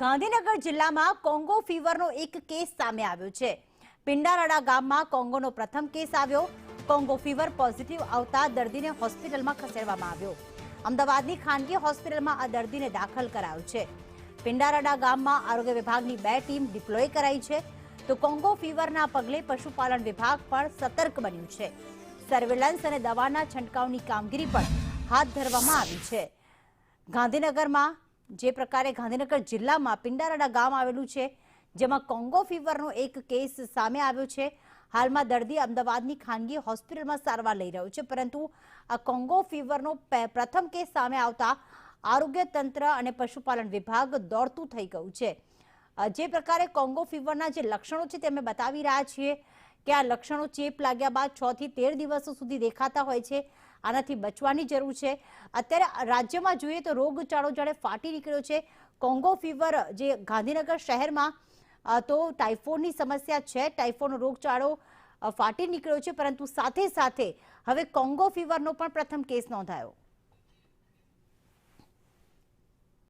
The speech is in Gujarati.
ગાંધીનગર જિલ્લામાં કોંગો ફીવરનો એક કેસ સામે આવ્યો છે। પિંડારડા ગામમાં કોંગોનો પ્રથમ કેસ આવ્યો। કોંગો ફીવર પોઝિટિવ આવતા દર્દીને હોસ્પિટલમાં ખસેડવામાં આવ્યો। અમદાવાદની ખાનગી હોસ્પિટલમાં આ દર્દીને દાખલ કરાયો છે। પિંડારડા ગામમાં આરોગ્ય વિભાગની 2 ટીમ ડિપ્લોય કરાઈ છે, તો કોંગો ફીવરના પગલે પશુપાલન વિભાગ પણ સતર્ક બન્યું છે। સર્વેલન્સ અને દવાના છંટકાવની કામગીરી પણ હાથ ધરવામાં આવી છે। ગાંધીનગરમાં જે પ્રકારે ગાંધીનગર જિલ્લામાં પિંડારડા ગામ આવેલું છે, જેમાં કોંગો ફીવરનો એક કેસ સામે આવ્યો છે। હાલમાં દર્દી અમદાવાદની ખાનગી હોસ્પિટલમાં સારવાર લઈ રહ્યો છે, પરંતુ આ કોંગો ફીવરનો પ્રથમ કેસ સામે આવતા આરોગ્ય તંત્ર અને પશુપાલન વિભાગ દોડતું થઈ ગયું છે। જે પ્રકારે કોંગો ફીવરના જે લક્ષણો છે તે અમે બતાવી રહ્યા છીએ કે આ લક્ષણો ચેપ લાગ્યા બાદ 6 થી 13 દિવસો સુધી દેખાતા હોય છે। આનાથી બચવાની જરૂર છે। અત્યારે રાજ્યમાં જોઈએ તો રોગચાળો જાણે ફાટી નીકળ્યો છે। કોંગો ફીવર જે ગાંધીનગર શહેરમાં તો ટાઇફોઇડની સમસ્યા છે, ટાઇફોઇડનો રોગચાળો ફાટી નીકળ્યો છે, પરંતુ સાથે સાથે હવે કોંગો ફીવરનો પણ પ્રથમ કેસ નોંધાયો।